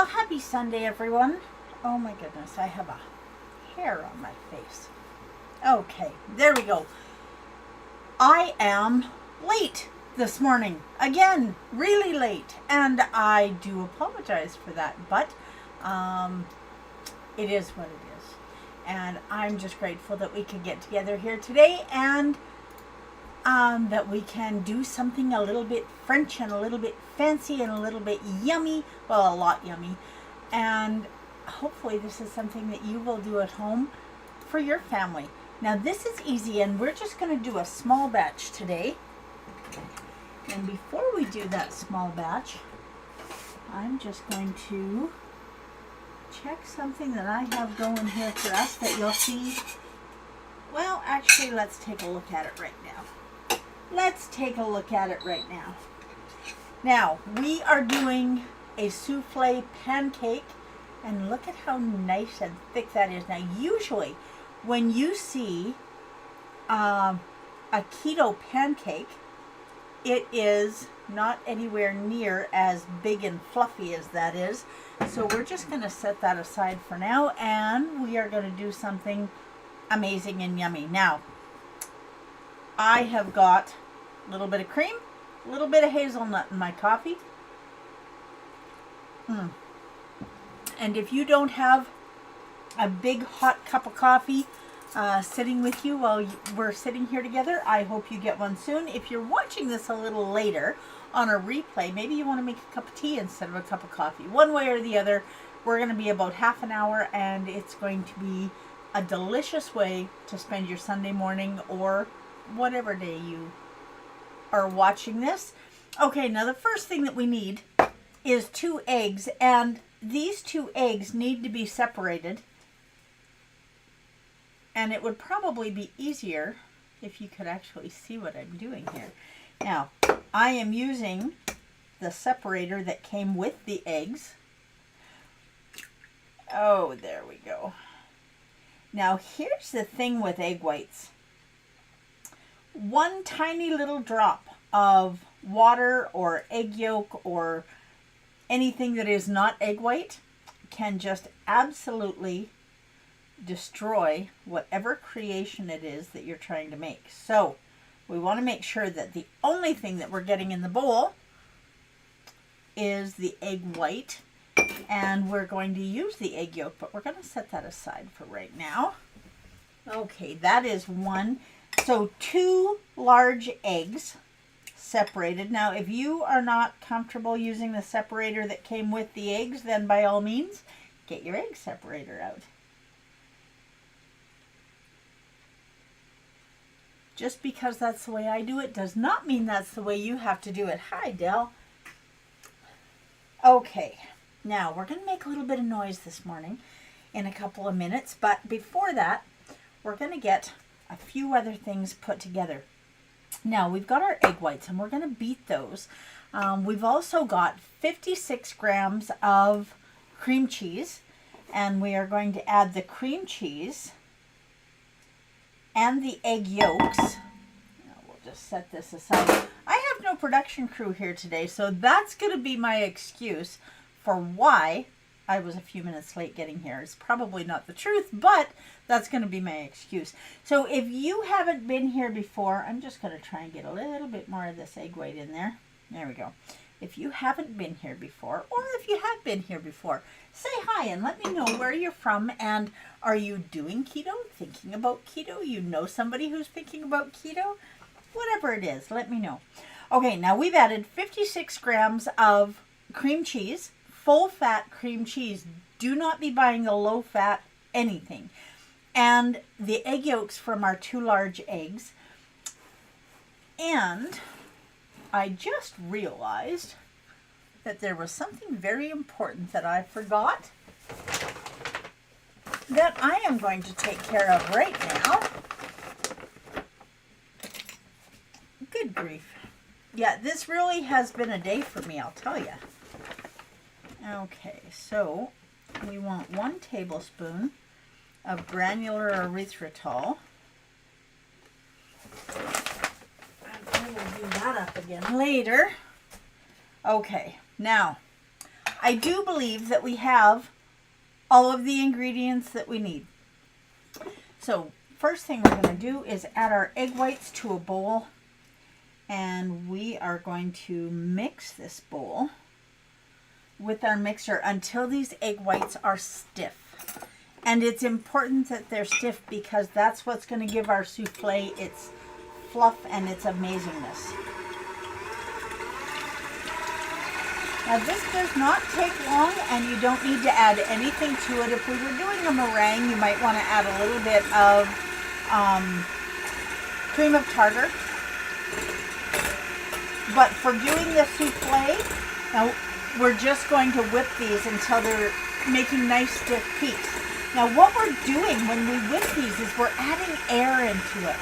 Well, happy Sunday, everyone. Oh my goodness, I have a hair on my face. Okay, there we go. I am late this morning. Again, really late. And I do apologize for that, but it is what it is. And I'm just grateful that we could get together here today and that we can do something a little bit French and a little bit fancy and a little bit yummy. Well, a lot yummy. And hopefully this is something that you will do at home for your family. Now this is easy, and we're just going to do a small batch today. And before we do that small batch, I'm just going to check something that I have going here for us that you'll see. Well, actually, let's take a look at it right now. Let's take a look at it right now. Now, we are doing a souffle pancake, and look at how nice and thick that is. Now, usually, when you see a keto pancake, it is not anywhere near as big and fluffy as that is. So we're just going to set that aside for now, and we are going to do something amazing and yummy. Now, I have got a little bit of cream, a little bit of hazelnut in my coffee. And if you don't have a big hot cup of coffee sitting with you while we're sitting here together, I hope you get one soon. If you're watching this a little later on a replay, maybe you want to make a cup of tea instead of a cup of coffee. One way or the other, we're going to be about half an hour, and it's going to be a delicious way to spend your Sunday morning or whatever day you are watching this. Okay, now the first thing that we need is 2 eggs, and these 2 eggs need to be separated. And it would probably be easier if you could actually see what I'm doing here. Now, I am using the separator that came with the eggs. Oh, there we go. Now, here's the thing with egg whites. One tiny little drop of water or egg yolk or anything that is not egg white can just absolutely destroy whatever creation it is that you're trying to make. So we want to make sure that the only thing that we're getting in the bowl is the egg white, and we're going to use the egg yolk, but we're going to set that aside for right now. Okay, that is one. So 2 large eggs separated. Now, if you are not comfortable using the separator that came with the eggs, then by all means, get your egg separator out. Just because that's the way I do it does not mean that's the way you have to do it. Hi, Dell. Okay, now we're going to make a little bit of noise this morning in a couple of minutes, but before that, we're going to get a few other things put together. Now, we've got our egg whites, and we're going to beat those. We've also got 56 grams of cream cheese, and we are going to add the cream cheese and the egg yolks. Now, we'll just set this aside. I have no production crew here today, so that's going to be my excuse for why I was a few minutes late getting here. It's probably not the truth, but that's going to be my excuse. So if you haven't been here before, I'm just going to try and get a little bit more of this egg white in there. There we go. If you haven't been here before, or if you have been here before, say hi and let me know where you're from, and are you doing keto, thinking about keto? You know somebody who's thinking about keto? Whatever it is, let me know. Okay, now we've added 56 grams of cream cheese, full fat cream cheese. Do not be buying the low fat anything. And the egg yolks from our 2 large eggs. And I just realized that there was something very important that I forgot that I am going to take care of right now. Good grief. Yeah, this really has been a day for me, I'll tell you. Okay, so we want 1 tablespoon of granular erythritol. I will do that up again later. Okay, now I do believe that we have all of the ingredients that we need. So first thing we're going to do is add our egg whites to a bowl, and we are going to mix this bowl with our mixer until these egg whites are stiff. And it's important that they're stiff because that's what's going to give our souffle its fluff and its amazingness. Now this does not take long, and you don't need to add anything to it. If we were doing a meringue, you might want to add a little bit of cream of tartar. But for doing the souffle, now we're just going to whip these until they're making nice stiff peaks. Now what we're doing when we whip these is we're adding air into it.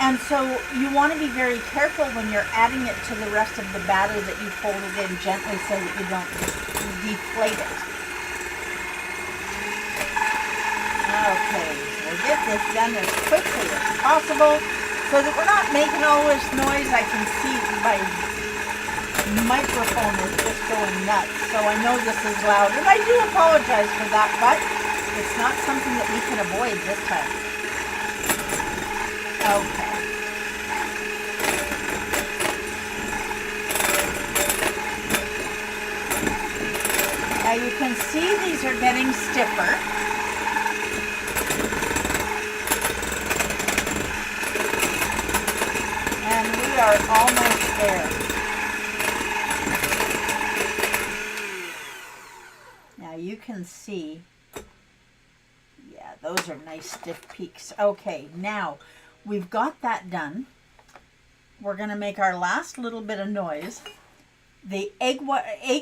And so you want to be very careful when you're adding it to the rest of the batter that you fold it in gently so that you don't deflate it. Okay, we'll get this done as quickly as possible so that we're not making all this noise. I can see my microphone is just going nuts, so I know this is loud, and I do apologize for that, but it's not something that we can avoid this time. Okay. Now you can see these are getting stiffer. And we are almost there. Now you can see, yeah, those are nice stiff peaks. Okay, now we've got that done. We're going to make our last little bit of noise. The egg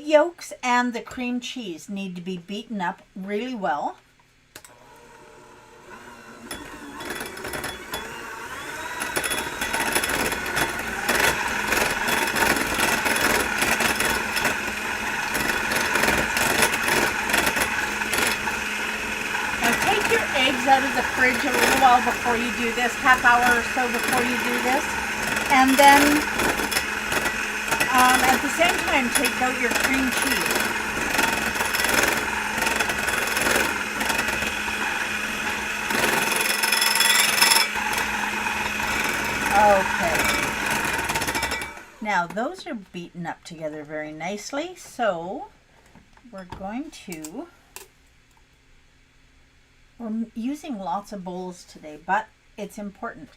yolks and the cream cheese need to be beaten up really well. Eggs out of the fridge a little while before you do this, half hour or so before you do this, and then at the same time take out your cream cheese. Okay, now those are beaten up together very nicely, so we're going to, we're using lots of bowls today, but it's important.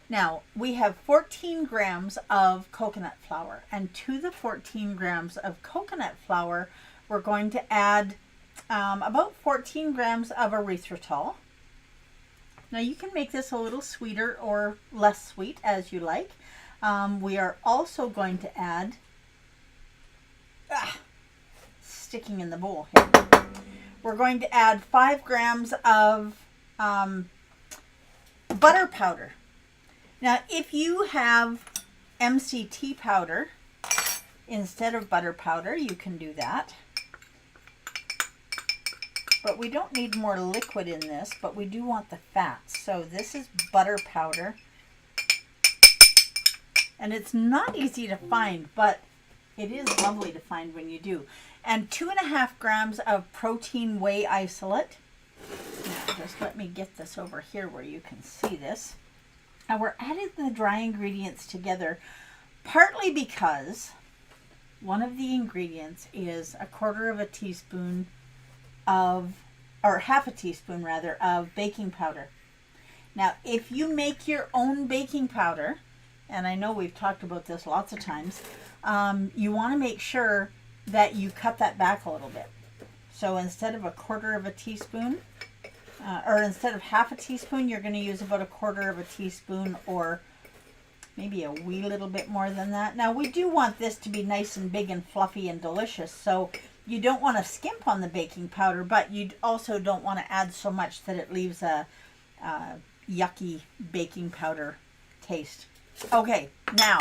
Now, we have 14 grams of coconut flour, and to the 14 grams of coconut flour, we're going to add about 14 grams of erythritol. Now, you can make this a little sweeter or less sweet as you like. We are also going to add, sticking in the bowl here. We're going to add 5 grams of butter powder. Now, if you have MCT powder instead of butter powder, you can do that. But we don't need more liquid in this, but we do want the fats. So this is butter powder. And it's not easy to find, but it is lovely to find when you do. And 2.5 grams of protein whey isolate. Now, just let me get this over here where you can see this. Now, we're adding the dry ingredients together partly because one of the ingredients is 1/4 teaspoon of, or 1/2 teaspoon rather, of baking powder. Now, if you make your own baking powder, and I know we've talked about this lots of times, you want to make sure that you cut that back a little bit. So instead of 1/4 teaspoon, or instead of 1/2 teaspoon, you're going to use about 1/4 teaspoon, or maybe a wee little bit more than that. Now, we do want this to be nice and big and fluffy and delicious, so you don't want to skimp on the baking powder, but you also don't want to add so much that it leaves a yucky baking powder taste. Okay, now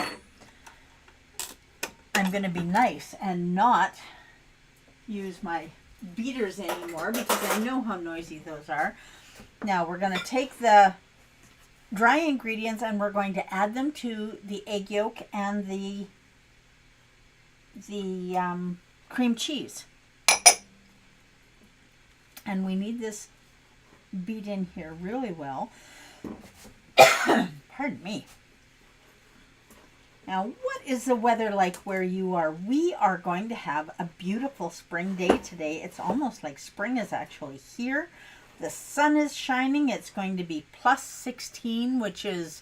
I'm going to be nice and not use my beaters anymore because I know how noisy those are. Now we're going to take the dry ingredients and we're going to add them to the egg yolk and the cream cheese. And we need this beat in here really well. Pardon me. Now, what is the weather like where you are? We are going to have a beautiful spring day today. It's almost like spring is actually here. The sun is shining. It's going to be plus 16, which is,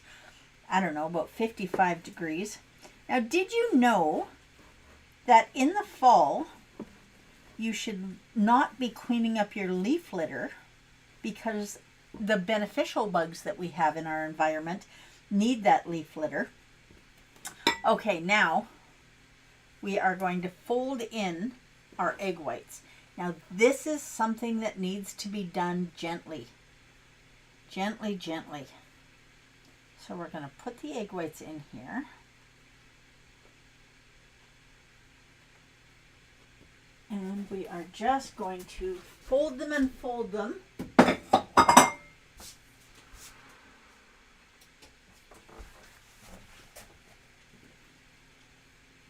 I don't know, about 55 degrees. Now, did you know that in the fall, you should not be cleaning up your leaf litter because the beneficial bugs that we have in our environment need that leaf litter? Okay, now we are going to fold in our egg whites. Now, this is something that needs to be done gently. Gently, gently. So we're going to put the egg whites in here. And we are just going to fold them and fold them.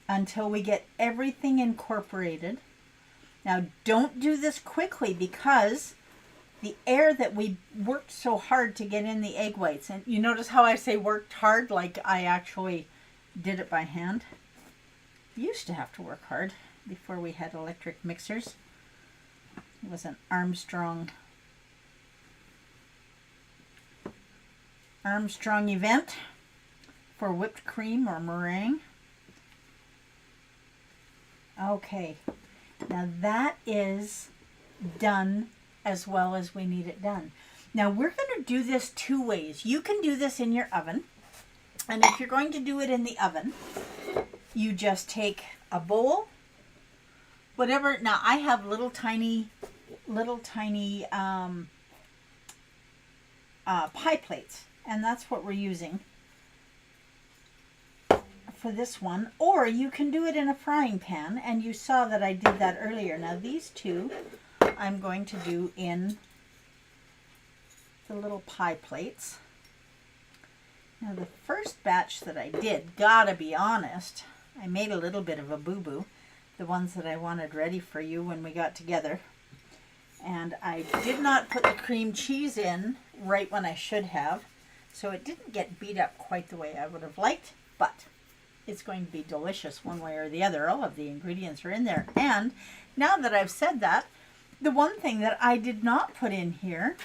Until we get everything incorporated. Now, don't do this quickly because the air that we worked so hard to get in the egg whites, and you notice how I say worked hard, like I actually did it by hand. We used to have to work hard before we had electric mixers. It was an Armstrong event for whipped cream or meringue. Okay, now that is done as well as we need it done. Now we're going to do this two ways. You can do this in your oven, and if you're going to do it in the oven, you just take a bowl, whatever. Now I have little tiny pie plates, and that's what we're using for this one. Or you can do it in a frying pan, and you saw that I did that earlier. Now these two I'm going to do in the little pie plates. Now the first batch that I did, gotta be honest, I made a little bit of a boo-boo. The ones that I wanted ready for you when we got together. And I did not put the cream cheese in right when I should have. So it didn't get beat up quite the way I would have liked, but it's going to be delicious one way or the other. All of the ingredients are in there. And now that I've said that, the one thing that I did not put in here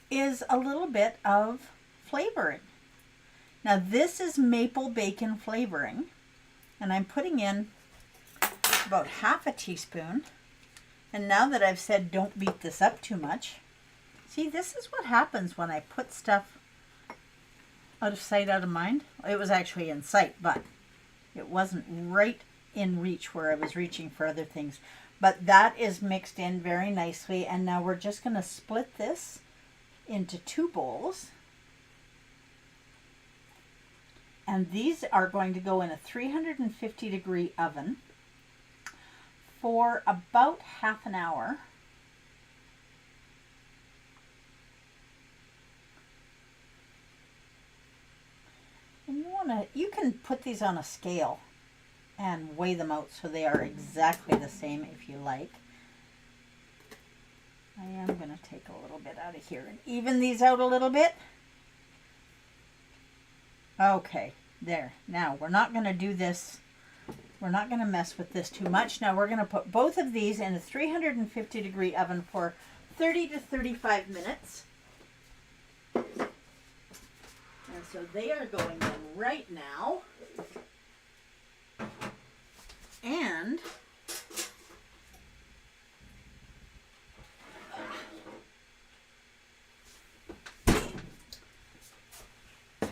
is a little bit of flavoring. Now this is maple bacon flavoring, and I'm putting in about half a teaspoon. And now that I've said don't beat this up too much, see, this is what happens when I put stuff out of sight, out of mind. It was actually in sight, but it wasn't right in reach where I was reaching for other things. But that is mixed in very nicely, and now we're just going to split this into two bowls. And these are going to go in a 350 degree oven for about half an hour. And you can put these on a scale and weigh them out so they are exactly the same if you like. I am going to take a little bit out of here and even these out a little bit. Okay, there. Now we're not going to do this. We're not going to mess with this too much. Now we're going to put both of these in a 350 degree oven for 30 to 35 minutes. And so they are going in right now. And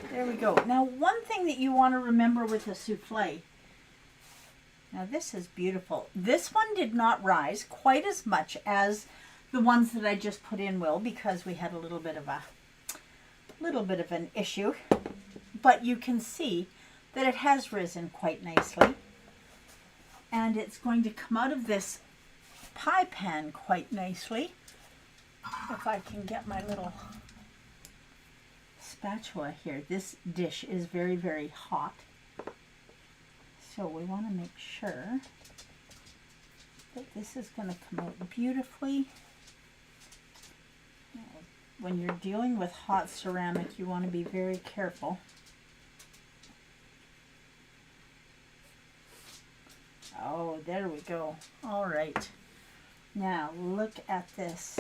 there we go. Now one thing that you want to remember with a souffle, now this is beautiful. This one did not rise quite as much as the ones that I just put in will, because we had a little bit of an issue, but you can see that it has risen quite nicely, and it's going to come out of this pie pan quite nicely. If I can get my little spatula here. This dish is very, very hot, so we want to make sure But this is going to come out beautifully. When you're dealing with hot ceramic, you want to be very careful. Oh, there we go. All right. Now, look at this.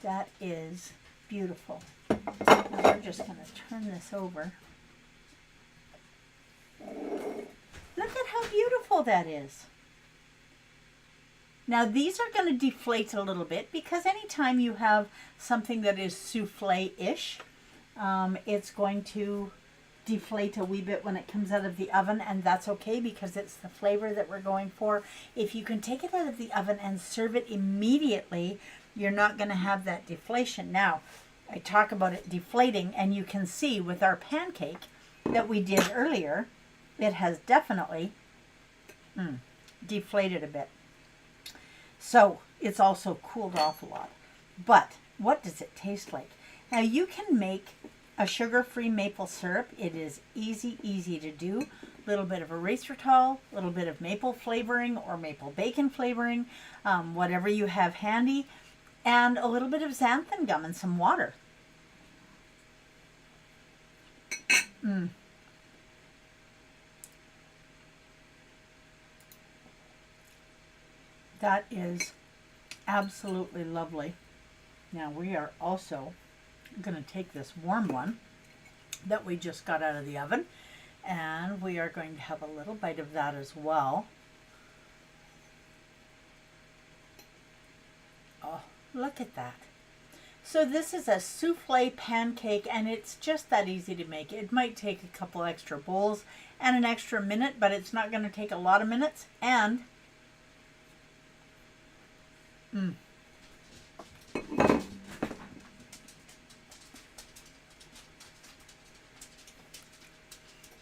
That is beautiful. Now we're just going to turn this over. Look at how beautiful that is. Now these are going to deflate a little bit because anytime you have something that is souffle-ish, it's going to deflate a wee bit when it comes out of the oven, and that's okay because it's the flavor that we're going for. If you can take it out of the oven and serve it immediately, you're not going to have that deflation. Now, I talk about it deflating, and you can see with our pancake that we did earlier, it has definitely deflated a bit. So it's also cooled off a lot. But what does it taste like? Now you can make a sugar-free maple syrup. It is easy to do. A little bit of erythritol, a little bit of maple flavoring or maple bacon flavoring, whatever you have handy, and a little bit of xanthan gum and some water. That is absolutely lovely. Now we are also going to take this warm one that we just got out of the oven, and we are going to have a little bite of that as well. Oh, look at that. So this is a souffle pancake, and it's just that easy to make. It might take a couple extra bowls and an extra minute, but it's not going to take a lot of minutes. And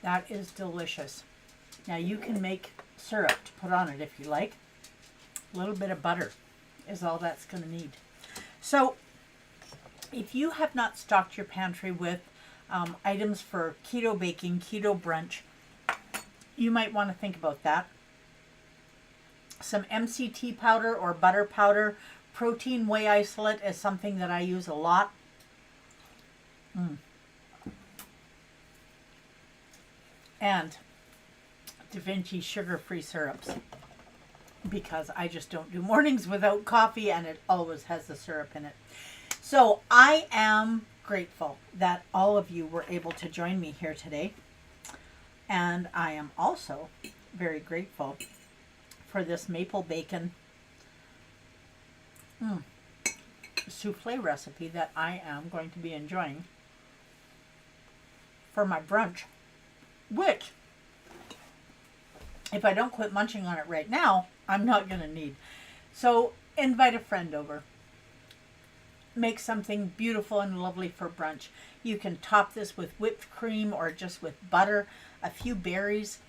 that is delicious. Now you can make syrup to put on it if you like. A little bit of butter is all that's going to need. So if you have not stocked your pantry with items for keto baking, keto brunch, you might want to think about that. Some MCT powder or butter powder, protein whey isolate is something that I use a lot. And Da Vinci sugar-free syrups, because I just don't do mornings without coffee, and it always has the syrup in it. So I am grateful that all of you were able to join me here today. And I am also very grateful for this maple bacon souffle recipe that I am going to be enjoying for my brunch, which, if I don't quit munching on it right now, I'm not going to need. So invite a friend over. Make something beautiful and lovely for brunch. You can top this with whipped cream or just with butter, a few berries.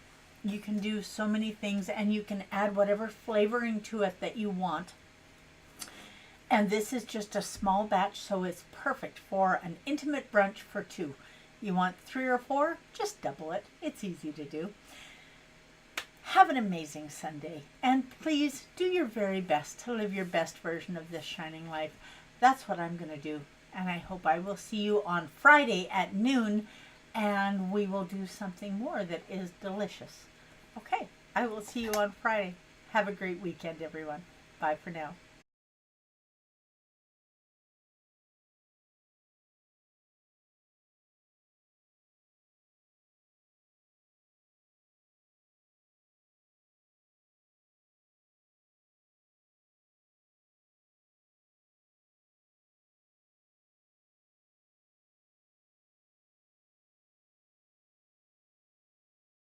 You can do so many things, and you can add whatever flavoring to it that you want. And this is just a small batch, so it's perfect for an intimate brunch for two. You want 3 or 4? Just double it. It's easy to do. Have an amazing Sunday, and please do your very best to live your best version of this shining life. That's what I'm going to do, and I hope I will see you on Friday at noon, and we will do something more that is delicious. Okay, I will see you on Friday. Have a great weekend, everyone. Bye for now.